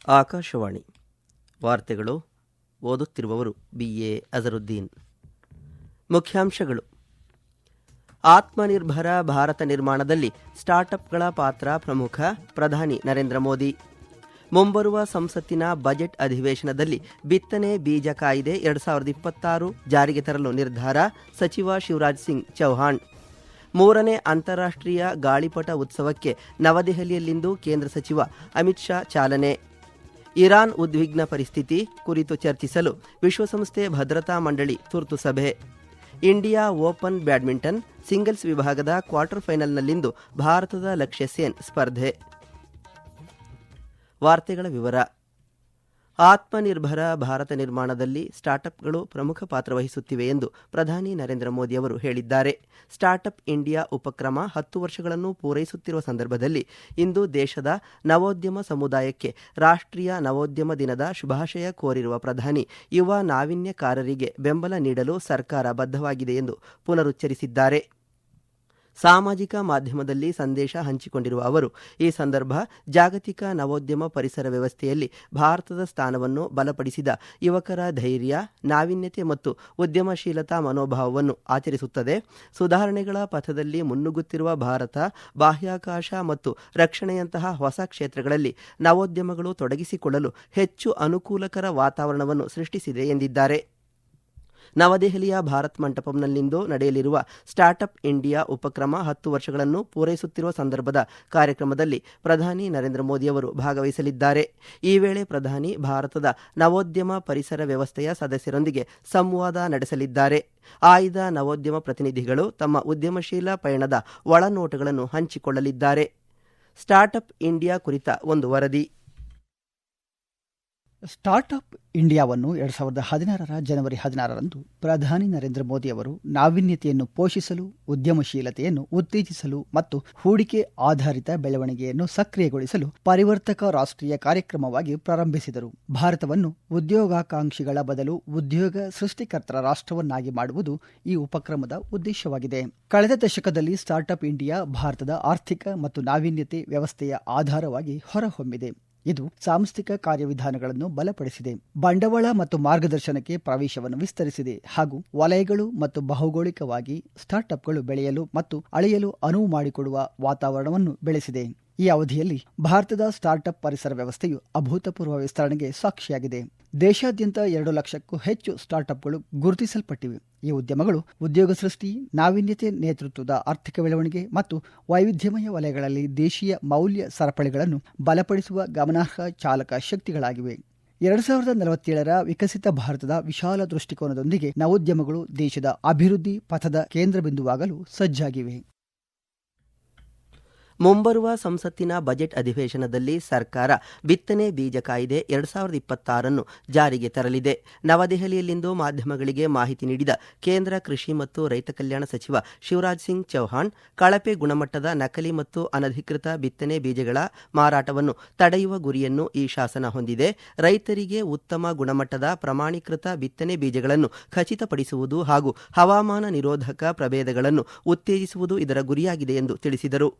ಆಕಾಶವಾಣಿ ವಾರ್ತೆಗಳು. ಓದುತ್ತಿರುವವರು BA ಅಜರುದ್ದೀನ್. ಮುಖ್ಯಾಂಶಗಳು: ಆತ್ಮನಿರ್ಭರ ಭಾರತ ನಿರ್ಮಾಣದಲ್ಲಿ ಸ್ಟಾರ್ಟ್ಅಪ್ಗಳ ಪಾತ್ರ ಪ್ರಮುಖ, ಪ್ರಧಾನಿ ನರೇಂದ್ರ ಮೋದಿ. ಮುಂಬರುವ ಸಂಸತ್ತಿನ ಬಜೆಟ್ ಅಧಿವೇಶನದಲ್ಲಿ ಬಿತ್ತನೆ ಬೀಜ ಕಾಯ್ದೆ 2026 ಜಾರಿಗೆ ತರಲು ನಿರ್ಧಾರ, ಸಚಿವ ಶಿವರಾಜ್ ಸಿಂಗ್ ಚೌಹಾಣ್. 3ನೇ ಅಂತಾರಾಷ್ಟ್ರೀಯ ಗಾಳಿಪಟ ಉತ್ಸವಕ್ಕೆ ನವದೆಹಲಿಯಲ್ಲಿಂದು ಕೇಂದ್ರ ಸಚಿವ ಅಮಿತ್ ಶಾ ಚಾಲನೆ. ಇರಾನ್ ಉದ್ವಿಗ್ನ ಪರಿಸ್ಥಿತಿ ಕುರಿತು ಚರ್ಚಿಸಲು ವಿಶ್ವಸಂಸ್ಥೆ ಭದ್ರತಾ ಮಂಡಳಿ ತುರ್ತು ಸಭೆ. ಇಂಡಿಯಾ ಓಪನ್ ಬ್ಯಾಡ್ಮಿಂಟನ್ ಸಿಂಗಲ್ಸ್ ವಿಭಾಗದ ಕ್ವಾರ್ಟರ್ ಫೈನಲ್ನಲ್ಲಿಂದು ಭಾರತದ ಲಕ್ಷ್ಯ ಸೇನ್ ಸ್ಪರ್ಧೆ. ವಾರ್ತೆಗಳ ವಿವರ. ಆತ್ಮನಿರ್ಭರ ಭಾರತ ನಿರ್ಮಾಣದಲ್ಲಿ ಸ್ಟಾರ್ಟ್ಅಪ್ಗಳು ಪ್ರಮುಖ ಪಾತ್ರ ವಹಿಸುತ್ತಿವೆ ಎಂದು ಪ್ರಧಾನಿ ನರೇಂದ್ರ ಮೋದಿ ಅವರು ಹೇಳಿದ್ದಾರೆ. ಸ್ಟಾರ್ಟ್ಅಪ್ ಇಂಡಿಯಾ ಉಪಕ್ರಮ 10 ವರ್ಷಗಳನ್ನು ಪೂರೈಸುತ್ತಿರುವ ಸಂದರ್ಭದಲ್ಲಿ ಇಂದು ದೇಶದ ನವೋದ್ಯಮ ಸಮುದಾಯಕ್ಕೆ ರಾಷ್ಟ್ರೀಯ ನವೋದ್ಯಮ ದಿನದ ಶುಭಾಶಯ ಕೋರಿರುವ ಪ್ರಧಾನಿ, ಯುವ ನಾವೀನ್ಯಕಾರರಿಗೆ ಬೆಂಬಲ ನೀಡಲು ಸರ್ಕಾರ ಬದ್ಧವಾಗಿದೆ ಎಂದು ಪುನರುಚ್ಚರಿಸಿದ್ದಾರೆ. ಸಾಮಾಜಿಕ ಮಾಧ್ಯಮದಲ್ಲಿ ಸಂದೇಶ ಹಂಚಿಕೊಂಡಿರುವ ಅವರು, ಈ ಸಂದರ್ಭ ಜಾಗತಿಕ ನವೋದ್ಯಮ ಪರಿಸರ ವ್ಯವಸ್ಥೆಯಲ್ಲಿ ಭಾರತದ ಸ್ಥಾನವನ್ನು ಬಲಪಡಿಸಿದ ಯುವಕರ ಧೈರ್ಯ, ನಾವೀನ್ಯತೆ ಮತ್ತು ಉದ್ಯಮಶೀಲತಾ ಮನೋಭಾವವನ್ನು ಆಚರಿಸುತ್ತದೆ. ಸುಧಾರಣೆಗಳ ಪಥದಲ್ಲಿ ಮುನ್ನುಗ್ಗುತ್ತಿರುವ ಭಾರತ ಬಾಹ್ಯಾಕಾಶ ಮತ್ತು ರಕ್ಷಣೆಯಂತಹ ಹೊಸ ಕ್ಷೇತ್ರಗಳಲ್ಲಿ ನವೋದ್ಯಮಗಳು ತೊಡಗಿಸಿಕೊಳ್ಳಲು ಹೆಚ್ಚು ಅನುಕೂಲಕರ ವಾತಾವರಣವನ್ನು ಸೃಷ್ಟಿಸಿದೆ ಎಂದಿದ್ದಾರೆ. ನವದೆಹಲಿಯ ಭಾರತ್ ಮಂಟಪಂನಲ್ಲಿಂದು ನಡೆಯಲಿರುವ ಸ್ಟಾರ್ಟ್ಅಪ್ ಇಂಡಿಯಾ ಉಪಕ್ರಮ 10 ವರ್ಷಗಳನ್ನು ಪೂರೈಸುತ್ತಿರುವ ಸಂದರ್ಭದ ಕಾರ್ಯಕ್ರಮದಲ್ಲಿ ಪ್ರಧಾನಿ ನರೇಂದ್ರ ಮೋದಿ ಅವರು ಭಾಗವಹಿಸಲಿದ್ದಾರೆ. ಈ ವೇಳೆ ಪ್ರಧಾನಿ ಭಾರತದ ನವೋದ್ಯಮ ಪರಿಸರ ವ್ಯವಸ್ಥೆಯ ಸದಸ್ಯರೊಂದಿಗೆ ಸಂವಾದ ನಡೆಸಲಿದ್ದಾರೆ. ಆಯ್ದ ನವೋದ್ಯಮ ಪ್ರತಿನಿಧಿಗಳು ತಮ್ಮ ಉದ್ಯಮಶೀಲ ಪಯಣದ ಒಳನೋಟಗಳನ್ನು ಹಂಚಿಕೊಳ್ಳಲಿದ್ದಾರೆ. ಸ್ಟಾರ್ಟ್ಅಪ್ ಇಂಡಿಯಾ ಕುರಿತ ಒಂದು ವರದಿ. ಸ್ಟಾರ್ಟ್ಅಪ್ ಇಂಡಿಯಾವನ್ನು 2016 ಜನವರಿ 16ರಂದು ಪ್ರಧಾನಿ ನರೇಂದ್ರ ಮೋದಿ ಅವರು ನಾವೀನ್ಯತೆಯನ್ನು ಪೋಷಿಸಲು, ಉದ್ಯಮಶೀಲತೆಯನ್ನು ಉತ್ತೇಜಿಸಲು ಮತ್ತು ಹೂಡಿಕೆ ಆಧಾರಿತ ಬೆಳವಣಿಗೆಯನ್ನು ಸಕ್ರಿಯಗೊಳಿಸಲು ಪರಿವರ್ತಕ ರಾಷ್ಟ್ರೀಯ ಕಾರ್ಯಕ್ರಮವಾಗಿ ಪ್ರಾರಂಭಿಸಿದರು. ಭಾರತವನ್ನು ಉದ್ಯೋಗಾಕಾಂಕ್ಷಿಗಳ ಬದಲು ಉದ್ಯೋಗ ಸೃಷ್ಟಿಕರ್ತರ ರಾಷ್ಟ್ರವನ್ನಾಗಿ ಮಾಡುವುದು ಈ ಉಪಕ್ರಮದ ಉದ್ದೇಶವಾಗಿದೆ. ಕಳೆದ ದಶಕದಲ್ಲಿ ಸ್ಟಾರ್ಟ್ಅಪ್ ಇಂಡಿಯಾ ಭಾರತದ ಆರ್ಥಿಕ ಮತ್ತು ನಾವೀನ್ಯತೆ ವ್ಯವಸ್ಥೆಯ ಆಧಾರವಾಗಿ ಹೊರಹೊಮ್ಮಿದೆ. ಇದು ಸಾಂಸ್ಥಿಕ ಕಾರ್ಯವಿಧಾನಗಳನ್ನು ಬಲಪಡಿಸಿದೆ, ಬಂಡವಾಳ ಮತ್ತು ಮಾರ್ಗದರ್ಶನಕ್ಕೆ ಪ್ರವೇಶವನ್ನು ವಿಸ್ತರಿಸಿದೆ ಹಾಗೂ ವಲಯಗಳು ಮತ್ತು ಭೌಗೋಳಿಕವಾಗಿ ಸ್ಟಾರ್ಟ್ಅಪ್ಗಳು ಬೆಳೆಯಲು ಮತ್ತು ಅಳೆಯಲು ಅನುವು ಮಾಡಿಕೊಡುವ ವಾತಾವರಣವನ್ನು ಬೆಳೆಸಿದೆ. ಈ ಅವಧಿಯಲ್ಲಿ ಭಾರತದ ಸ್ಟಾರ್ಟ್ಅಪ್ ಪರಿಸರ ವ್ಯವಸ್ಥೆಯು ಅಭೂತಪೂರ್ವ ವಿಸ್ತರಣೆಗೆ ಸಾಕ್ಷಿಯಾಗಿದೆ. ದೇಶಾದ್ಯಂತ 2 ಲಕ್ಷಕ್ಕೂ ಹೆಚ್ಚು ಸ್ಟಾರ್ಟ್ಅಪ್ಗಳು ಗುರುತಿಸಲ್ಪಟ್ಟಿವೆ. ಈ ಉದ್ಯಮಗಳು ಉದ್ಯೋಗ ಸೃಷ್ಟಿ, ನಾವೀನ್ಯತೆ, ನೇತೃತ್ವದ ಆರ್ಥಿಕ ಬೆಳವಣಿಗೆ ಮತ್ತು ವೈವಿಧ್ಯಮಯ ವಲಯಗಳಲ್ಲಿ ದೇಶೀಯ ಮೌಲ್ಯ ಸರಪಳಿಗಳನ್ನು ಬಲಪಡಿಸುವ ಗಮನಾರ್ಹ ಚಾಲಕ ಶಕ್ತಿಗಳಾಗಿವೆ. 2047ರ ವಿಕಸಿತ ಭಾರತದ ವಿಶಾಲ ದೃಷ್ಟಿಕೋನದೊಂದಿಗೆ ನವೋದ್ಯಮಗಳು ದೇಶದ ಅಭಿವೃದ್ಧಿ ಪಥದ ಕೇಂದ್ರಬಿಂದುವಾಗಲು ಸಜ್ಜಾಗಿವೆ. ಮುಂಬರುವ ಸಂಸತ್ತಿನ ಬಜೆಟ್ ಅಧಿವೇಶನದಲ್ಲಿ ಸರ್ಕಾರ ಬಿತ್ತನೆ ಬೀಜ ಕಾಯ್ದೆ 2026 ಜಾರಿಗೆ ತರಲಿದೆ. ನವದೆಹಲಿಯಲ್ಲಿಂದು ಮಾಧ್ಯಮಗಳಿಗೆ ಮಾಹಿತಿ ನೀಡಿದ ಕೇಂದ್ರ ಕೃಷಿ ಮತ್ತು ರೈತ ಕಲ್ಯಾಣ ಸಚಿವ ಶಿವರಾಜ್ ಸಿಂಗ್ ಚೌಹಾಣ್, ಕಳಪೆ ಗುಣಮಟ್ಟದ ನಕಲಿ ಮತ್ತು ಅನಧಿಕೃತ ಬಿತ್ತನೆ ಬೀಜಗಳ ಮಾರಾಟವನ್ನು ತಡೆಯುವ ಗುರಿಯನ್ನು ಈ ಶಾಸನ ಹೊಂದಿದೆ. ರೈತರಿಗೆ ಉತ್ತಮ ಗುಣಮಟ್ಟದ ಪ್ರಮಾಣೀಕೃತ ಬಿತ್ತನೆ ಬೀಜಗಳನ್ನು ಖಚಿತಪಡಿಸುವುದು ಹಾಗೂ ಹವಾಮಾನ ನಿರೋಧಕ ಪ್ರಭೇದಗಳನ್ನು ಉತ್ತೇಜಿಸುವುದು ಇದರ ಗುರಿಯಾಗಿದೆ ಎಂದು ತಿಳಿಸಿದರು.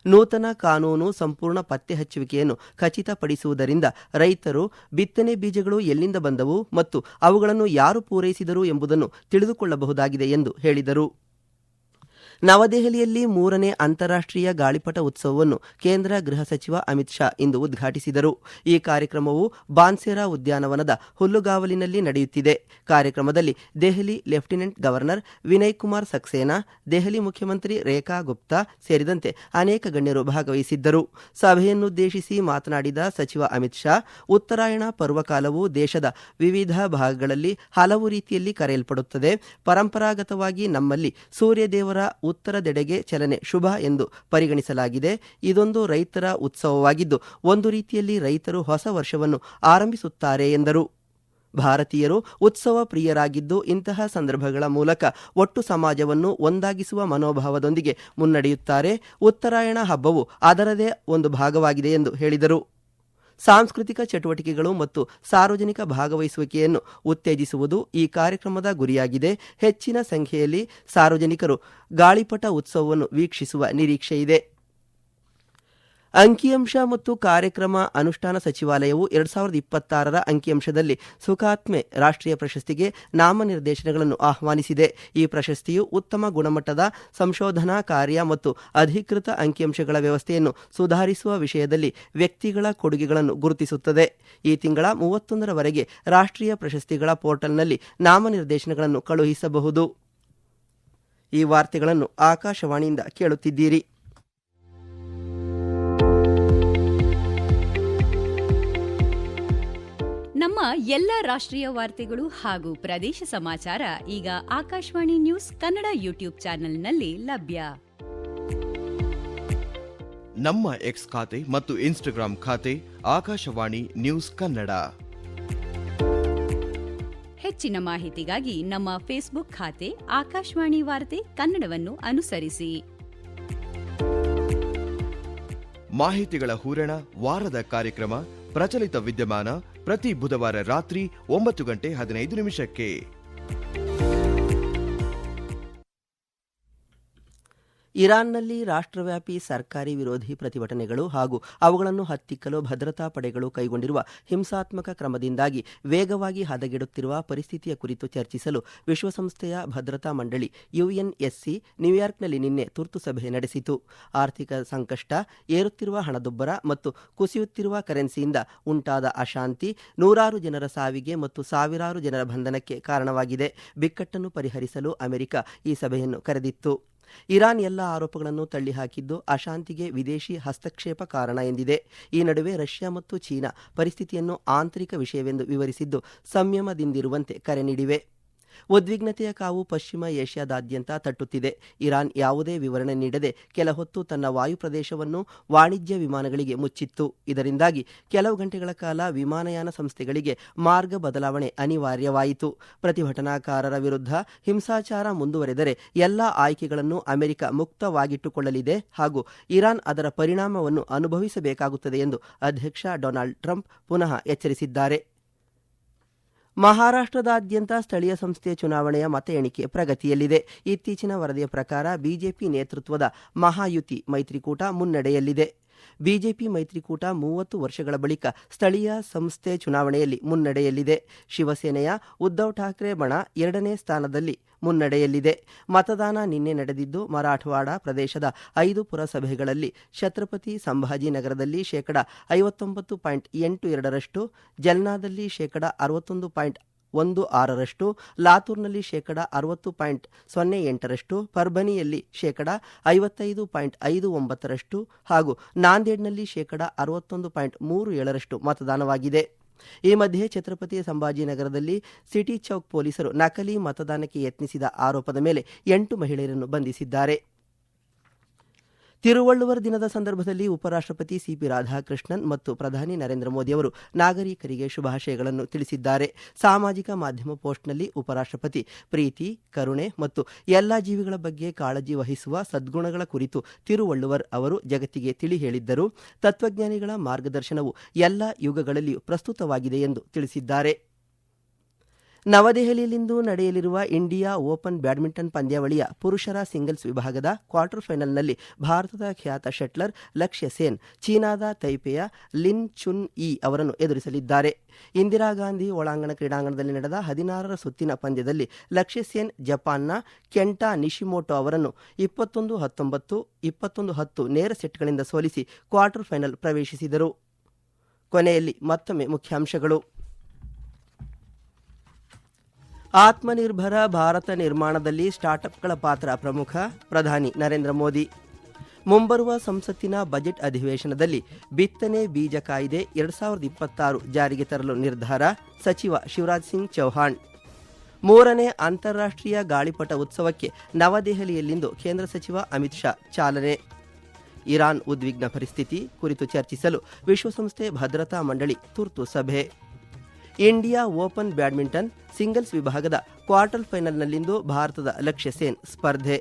ನೂತನ ಕಾನೂನು ಸಂಪೂರ್ಣ ಪತ್ತೆ ಹಚ್ಚುವಿಕೆಯನ್ನು ಖಚಿತಪಡಿಸುವುದರಿಂದ ರೈತರು ಬಿತ್ತನೆ ಬೀಜಗಳು ಎಲ್ಲಿಂದ ಬಂದವು ಮತ್ತು ಅವುಗಳನ್ನು ಯಾರು ಪೂರೈಸಿದರು ಎಂಬುದನ್ನು ತಿಳಿದುಕೊಳ್ಳಬಹುದಾಗಿದೆ ಎಂದು ಹೇಳಿದರು. ನವದೆಹಲಿಯಲ್ಲಿ 3ನೇ ಅಂತಾರಾಷ್ಟ್ರೀಯ ಗಾಳಿಪಟ ಉತ್ಸವವನ್ನು ಕೇಂದ್ರ ಗೃಹ ಸಚಿವ ಅಮಿತ್ ಶಾ ಇಂದು ಉದ್ಘಾಟಿಸಿದರು. ಈ ಕಾರ್ಯಕ್ರಮವು ಬಾನ್ಸೆರಾ ಉದ್ಯಾನವನದ ಹುಲ್ಲುಗಾವಲಿನಲ್ಲಿ ನಡೆಯುತ್ತಿದೆ. ಕಾರ್ಯಕ್ರಮದಲ್ಲಿ ದೆಹಲಿ ಲೆಫ್ಟಿನೆಂಟ್ ಗವರ್ನರ್ ವಿನಯ್ ಕುಮಾರ್ ಸಕ್ಸೇನಾ, ದೆಹಲಿ ಮುಖ್ಯಮಂತ್ರಿ ರೇಖಾ ಗುಪ್ತಾ ಸೇರಿದಂತೆ ಅನೇಕ ಗಣ್ಯರು ಭಾಗವಹಿಸಿದ್ದರು. ಸಭೆಯನ್ನುದ್ದೇಶಿಸಿ ಮಾತನಾಡಿದ ಸಚಿವ ಅಮಿತ್ ಶಾ, ಉತ್ತರಾಯಣ ಪರ್ವಕಾಲವು ದೇಶದ ವಿವಿಧ ಭಾಗಗಳಲ್ಲಿ ಹಲವು ರೀತಿಯಲ್ಲಿ ಕರೆಯಲ್ಪಡುತ್ತದೆ. ಪರಂಪರಾಗತವಾಗಿ ನಮ್ಮಲ್ಲಿ ಸೂರ್ಯದೇವರ ಉತ್ತರದೆಡೆಗೆ ಚಲನೆ ಶುಭ ಎಂದು ಪರಿಗಣಿಸಲಾಗಿದೆ. ಇದೊಂದು ರೈತರ ಉತ್ಸವವಾಗಿದ್ದು, ಒಂದು ರೀತಿಯಲ್ಲಿ ರೈತರು ಹೊಸ ವರ್ಷವನ್ನು ಆರಂಭಿಸುತ್ತಾರೆ ಎಂದರು. ಭಾರತೀಯರು ಉತ್ಸವ ಪ್ರಿಯರಾಗಿದ್ದು, ಇಂತಹ ಸಂದರ್ಭಗಳ ಮೂಲಕ ಒಟ್ಟು ಸಮಾಜವನ್ನು ಒಂದಾಗಿಸುವ ಮನೋಭಾವದೊಂದಿಗೆ ಮುನ್ನಡೆಯುತ್ತಾರೆ. ಉತ್ತರಾಯಣ ಹಬ್ಬವು ಅದರದೇ ಒಂದು ಭಾಗವಾಗಿದೆ ಎಂದು ಹೇಳಿದರು. ಸಾಂಸ್ಕೃತಿಕ ಚಟುವಟಿಕೆಗಳು ಮತ್ತು ಸಾರ್ವಜನಿಕ ಭಾಗವಹಿಸುವಿಕೆಯನ್ನು ಉತ್ತೇಜಿಸುವುದು ಈ ಕಾರ್ಯಕ್ರಮದ ಗುರಿಯಾಗಿದೆ. ಹೆಚ್ಚಿನ ಸಂಖ್ಯೆಯಲ್ಲಿ ಸಾರ್ವಜನಿಕರು ಗಾಳಿಪಟ ಉತ್ಸವವನ್ನು ವೀಕ್ಷಿಸುವ ನಿರೀಕ್ಷೆಯಿದೆ. ಅಂಕಿಅಂಶ ಮತ್ತು ಕಾರ್ಯಕ್ರಮ ಅನುಷ್ಠಾನ ಸಚಿವಾಲಯವು 2026ರ ಅಂಕಿಅಂಶದಲ್ಲಿ ಸುಖಾತ್ಮೆ ರಾಷ್ಟ್ರೀಯ ಪ್ರಶಸ್ತಿಗೆ ನಾಮನಿರ್ದೇಶನಗಳನ್ನು ಆಹ್ವಾನಿಸಿದೆ. ಈ ಪ್ರಶಸ್ತಿಯು ಉತ್ತಮ ಗುಣಮಟ್ಟದ ಸಂಶೋಧನಾ ಕಾರ್ಯ ಮತ್ತು ಅಧಿಕೃತ ಅಂಕಿಅಂಶಗಳ ವ್ಯವಸ್ಥೆಯನ್ನು ಸುಧಾರಿಸುವ ವಿಷಯದಲ್ಲಿ ವ್ಯಕ್ತಿಗಳ ಕೊಡುಗೆಗಳನ್ನು ಗುರುತಿಸುತ್ತದೆ. ಈ ತಿಂಗಳ 31ರವರೆಗೆ ರಾಷ್ಟ್ರೀಯ ಪ್ರಶಸ್ತಿಗಳ ಪೋರ್ಟಲ್ನಲ್ಲಿ ನಾಮನಿರ್ದೇಶನಗಳನ್ನು ಕಳುಹಿಸಬಹುದು. ಈ ವಾರ್ತೆಗಳನ್ನು ಆಕಾಶವಾಣಿಯಿಂದ ಕೇಳುತ್ತಿದ್ದೀರಿ. ನಮ್ಮ ಎಲ್ಲ ರಾಷ್ಟ್ರೀಯ ವಾರ್ತೆಗಳು ಹಾಗೂ ಪ್ರದೇಶ ಸಮಾಚಾರ ಈಗ ಆಕಾಶವಾಣಿ ನ್ಯೂಸ್ ಕನ್ನಡ ಯೂಟ್ಯೂಬ್ ಚಾನೆಲ್ನಲ್ಲಿ ಲಭ್ಯ. ನಮ್ಮ ಎಕ್ಸ್ ಖಾತೆ ಮತ್ತು ಇನ್ಸ್ಟಾಗ್ರಾಂ ಖಾತೆ ಆಕಾಶವಾಣಿ ನ್ಯೂಸ್ ಕನ್ನಡ. ಹೆಚ್ಚಿನ ಮಾಹಿತಿಗಾಗಿ ನಮ್ಮ ಫೇಸ್ಬುಕ್ ಖಾತೆ ಆಕಾಶವಾಣಿ ವಾರ್ತೆ ಕನ್ನಡವನ್ನು ಅನುಸರಿಸಿ. ಮಾಹಿತಿಗಳ ಹೂರಣ, ವಾರದ ಕಾರ್ಯಕ್ರಮ, ಪ್ರಚಲಿತ ವಿದ್ಯಮಾನ ಪ್ರತಿ ಬುಧವಾರ ರಾತ್ರಿ 9:15 ಇರಾನ್ನಲ್ಲಿ ರಾಷ್ಟ್ರವ್ಯಾಪಿ ಸರ್ಕಾರಿ ವಿರೋಧಿ ಪ್ರತಿಭಟನೆಗಳು ಹಾಗೂ ಅವುಗಳನ್ನು ಹತ್ತಿಕ್ಕಲು ಭದ್ರತಾ ಪಡೆಗಳು ಕೈಗೊಂಡಿರುವ ಹಿಂಸಾತ್ಮಕ ಕ್ರಮದಿಂದಾಗಿ ವೇಗವಾಗಿ ಹದಗೆಡುತ್ತಿರುವ ಪರಿಸ್ಥಿತಿಯ ಕುರಿತು ಚರ್ಚಿಸಲು ವಿಶ್ವಸಂಸ್ಥೆಯ ಭದ್ರತಾ ಮಂಡಳಿ ಯುಎನ್ಎಸ್ಸಿ ನ್ಯೂಯಾರ್ಕ್ನಲ್ಲಿ ನಿನ್ನೆ ತುರ್ತು ಸಭೆ ನಡೆಸಿತು. ಆರ್ಥಿಕ ಸಂಕಷ್ಟ, ಏರುತ್ತಿರುವ ಹಣದುಬ್ಬರ ಮತ್ತು ಕುಸಿಯುತ್ತಿರುವ ಕರೆನ್ಸಿಯಿಂದ ಉಂಟಾದ ಅಶಾಂತಿ ನೂರಾರು ಜನರ ಸಾವಿಗೆ ಮತ್ತು ಸಾವಿರಾರು ಜನರ ಬಂಧನಕ್ಕೆ ಕಾರಣವಾಗಿದೆ. ಬಿಕ್ಕಟ್ಟನ್ನು ಪರಿಹರಿಸಲು ಅಮೆರಿಕ ಈ ಸಭೆಯನ್ನು ಕರೆದಿತ್ತು. ಇರಾನ್ ಎಲ್ಲ ಆರೋಪಗಳನ್ನು ತಳ್ಳಿಹಾಕಿದ್ದು ಅಶಾಂತಿಗೆ ವಿದೇಶಿ ಹಸ್ತಕ್ಷೇಪ ಕಾರಣ ಎಂದಿದೆ. ಈ ನಡುವೆ ರಷ್ಯಾ ಮತ್ತು ಚೀನಾ ಪರಿಸ್ಥಿತಿಯನ್ನು ಆಂತರಿಕ ವಿಷಯವೆಂದು ವಿವರಿಸಿದ್ದು ಸಂಯಮದಿಂದಿರುವಂತೆ ಕರೆ ನೀಡಿವೆ. ಉದ್ವಿಗ್ನತೆಯ ಕಾವು ಪಶ್ಚಿಮ ಏಷ್ಯಾದಾದ್ಯಂತ ತಟ್ಟುತ್ತಿದೆ. ಇರಾನ್ ಯಾವುದೇ ವಿವರಣೆ ನೀಡದೆ ಕೆಲಹೊತ್ತು ತನ್ನ ವಾಯು ಪ್ರದೇಶವನ್ನು ವಾಣಿಜ್ಯ ವಿಮಾನಗಳಿಗೆ ಮುಚ್ಚಿತ್ತು. ಇದರಿಂದಾಗಿ ಕೆಲವು ಗಂಟೆಗಳ ಕಾಲ ವಿಮಾನಯಾನ ಸಂಸ್ಥೆಗಳಿಗೆ ಮಾರ್ಗ ಬದಲಾವಣೆ ಅನಿವಾರ್ಯವಾಯಿತು. ಪ್ರತಿಭಟನಾಕಾರರ ವಿರುದ್ಧ ಹಿಂಸಾಚಾರ ಮುಂದುವರೆದರೆ ಎಲ್ಲ ಆಯ್ಕೆಗಳನ್ನು ಅಮೆರಿಕ ಮುಕ್ತವಾಗಿಟ್ಟುಕೊಳ್ಳಲಿದೆ ಹಾಗೂ ಇರಾನ್ ಅದರ ಪರಿಣಾಮವನ್ನು ಅನುಭವಿಸಬೇಕಾಗುತ್ತದೆ ಎಂದು ಅಧ್ಯಕ್ಷ ಡೊನಾಲ್ಡ್ ಟ್ರಂಪ್ ಪುನಃ ಎಚ್ಚರಿಸಿದ್ದಾರೆ. ಮಹಾರಾಷ್ಟ್ರದಾದ್ಯಂತ ಸ್ಥಳೀಯ ಸಂಸ್ಥೆ ಚುನಾವಣೆಯ ಮತ ಎಣಿಕೆ ಪ್ರಗತಿಯಲ್ಲಿದೆ. ಇತ್ತೀಚಿನ ವರದಿಯ ಪ್ರಕಾರ ಬಿಜೆಪಿ ನೇತೃತ್ವದ ಮಹಾಯುತಿ ಮೈತ್ರಿಕೂಟ ಮುನ್ನಡೆಯಲ್ಲಿದೆ. ಬಿಜೆಪಿ ಮೈತ್ರಿಕೂಟ 30 ವರ್ಷಗಳ ಬಳಿಕ ಸ್ಥಳೀಯ ಸಂಸ್ಥೆ ಚುನಾವಣೆಯಲ್ಲಿ ಮುನ್ನಡೆಯಲ್ಲಿದೆ. ಶಿವಸೇನೆಯ ಉದ್ಧವ್ ಠಾಕ್ರೆ ಬಣ 2ನೇ ಸ್ಥಾನದಲ್ಲಿ ಮುನ್ನಡೆಯಲ್ಲಿದೆ. ಮತದಾನ ನಿನ್ನೆ ನಡೆದಿದ್ದು ಮರಾಠವಾಡ ಪ್ರದೇಶದ 5 ಪುರಸಭೆಗಳಲ್ಲಿ ಛತ್ರಪತಿ ಸಂಭಾಜಿನಗರದಲ್ಲಿ 59.82%, ಜಲ್ನಾದಲ್ಲಿ 61.16%, ಲಾತೂರ್ನಲ್ಲಿ 60.08%, ಪರ್ಬನಿಯಲ್ಲಿ 55.59% ಹಾಗೂ ನಾಂದೇಡ್ನಲ್ಲಿ 61.37% ಮತದಾನವಾಗಿದೆ. ಈ ಮಧ್ಯೆ ಛತ್ರಪತಿ ಸಂಭಾಜಿನಗರದಲ್ಲಿ ಸಿಟಿ ಚೌಕ್ ಪೊಲೀಸರು ನಕಲಿ ಮತದಾನಕ್ಕೆ ಯತ್ನಿಸಿದ ಆರೋಪದ ಮೇಲೆ 8 ಮಹಿಳೆಯರನ್ನು ಬಂಧಿಸಿದ್ದಾರೆ. ತಿರುವಳ್ಳುವರ್ ದಿನದ ಸಂದರ್ಭದಲ್ಲಿ ಉಪರಾಷ್ಟ್ರಪತಿ ಸಿಪಿ ರಾಧಾಕೃಷ್ಣನ್ ಮತ್ತು ಪ್ರಧಾನಿ ನರೇಂದ್ರ ಮೋದಿ ಅವರು ನಾಗರಿಕರಿಗೆ ಶುಭಾಶಯಗಳನ್ನು ತಿಳಿಸಿದ್ದಾರೆ. ಸಾಮಾಜಿಕ ಮಾಧ್ಯಮ ಪೋಸ್ಟ್ನಲ್ಲಿ ಉಪರಾಷ್ಟ್ರಪತಿ ಪ್ರೀತಿ, ಕರುಣೆ ಮತ್ತು ಎಲ್ಲ ಜೀವಿಗಳ ಬಗ್ಗೆ ಕಾಳಜಿ ವಹಿಸುವ ಸದ್ಗುಣಗಳ ಕುರಿತು ತಿರುವಳ್ಳುವರ್ ಅವರು ಜಗತ್ತಿಗೆ ತಿಳಿ ಹೇಳಿದ್ದರು. ತತ್ವಜ್ಞಾನಿಗಳ ಮಾರ್ಗದರ್ಶನವು ಎಲ್ಲ ಯುಗಗಳಲ್ಲಿಯೂ ಪ್ರಸ್ತುತವಾಗಿದೆ ಎಂದು ತಿಳಿಸಿದ್ದಾರೆ. ನವದೆಹಲಿಯಲ್ಲಿಂದು ನಡೆಯಲಿರುವ ಇಂಡಿಯಾ ಓಪನ್ ಬ್ಯಾಡ್ಮಿಂಟನ್ ಪಂದ್ಯಾವಳಿಯ ಪುರುಷರ ಸಿಂಗಲ್ಸ್ ವಿಭಾಗದ ಕ್ವಾರ್ಟರ್ ಫೈನಲ್ನಲ್ಲಿ ಭಾರತದ ಖ್ಯಾತ ಶಟ್ಲರ್ ಲಕ್ಷ್ಯ ಸೇನ್ ಚೀನಾದ ತೈಪೆಯ ಲಿನ್ ಚುನ್ ಇ ಅವರನ್ನು ಎದುರಿಸಲಿದ್ದಾರೆ. ಇಂದಿರಾ ಗಾಂಧಿ ಒಳಾಂಗಣ ಕ್ರೀಡಾಂಗಣದಲ್ಲಿ ನಡೆದ 16ರ ಸುತ್ತಿನ ಪಂದ್ಯದಲ್ಲಿ ಲಕ್ಷ್ಯ ಸೇನ್ ಜಪಾನ್ನ ಕೆಂಟಾ ನಿಶಿಮೋಟೊ ಅವರನ್ನು 21-19, 21-10 ನೇರ ಸೆಟ್ಗಳಿಂದ ಸೋಲಿಸಿ ಕ್ವಾರ್ಟರ್ ಫೈನಲ್ ಪ್ರವೇಶಿಸಿದರು. ಕೊನೆಯಲ್ಲಿ ಮತ್ತೊಮ್ಮೆ ಮುಖ್ಯಾಂಶಗಳು. ಆತ್ಮನಿರ್ಭರ ಭಾರತ ನಿರ್ಮಾಣದಲ್ಲಿ ಸ್ಟಾರ್ಟ್ಅಪ್ಗಳ ಪಾತ್ರ ಪ್ರಮುಖ, ಪ್ರಧಾನಿ ನರೇಂದ್ರ ಮೋದಿ. ಮುಂಬರುವ ಸಂಸತ್ತಿನ ಬಜೆಟ್ ಅಧಿವೇಶನದಲ್ಲಿ ಬಿತ್ತನೆ ಬೀಜ ಕಾಯ್ದೆ 2026 ಜಾರಿಗೆ ತರಲು ನಿರ್ಧಾರ, ಸಚಿವ ಶಿವರಾಜ್ ಸಿಂಗ್ ಚೌಹಾಣ್. 3ನೇ ಅಂತಾರಾಷ್ಟ್ರೀಯ ಗಾಳಿಪಟ ಉತ್ಸವಕ್ಕೆ ನವದೆಹಲಿಯಲ್ಲಿಂದು ಕೇಂದ್ರ ಸಚಿವ ಅಮಿತ್ ಶಾ ಚಾಲನೆ. ಇರಾನ್ ಉದ್ವಿಗ್ನ ಪರಿಸ್ಥಿತಿ ಕುರಿತು ಚರ್ಚಿಸಲು ವಿಶ್ವಸಂಸ್ಥೆ ಭದ್ರತಾ ಮಂಡಳಿ ತುರ್ತು ಸಭೆ. ಇಂಡಿಯಾ ಓಪನ್ ಬ್ಯಾಡ್ಮಿಂಟನ್ ಸಿಂಗಲ್ಸ್ ವಿಭಾಗದ ಕ್ವಾರ್ಟರ್ ಫೈನಲ್ನಲ್ಲಿಂದು ಭಾರತದ ಲಕ್ಷ್ಯ ಸೇನ್ ಸ್ಪರ್ಧೆ.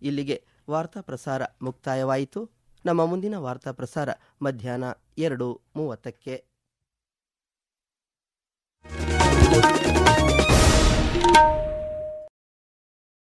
ಇಲ್ಲಿಗೆ ವಾರ್ತಾ ಪ್ರಸಾರ ಮುಕ್ತಾಯವಾಯಿತು. ನಮ್ಮ ಮುಂದಿನ ವಾರ್ತಾ ಪ್ರಸಾರ ಮಧ್ಯಾಹ್ನ 2:30.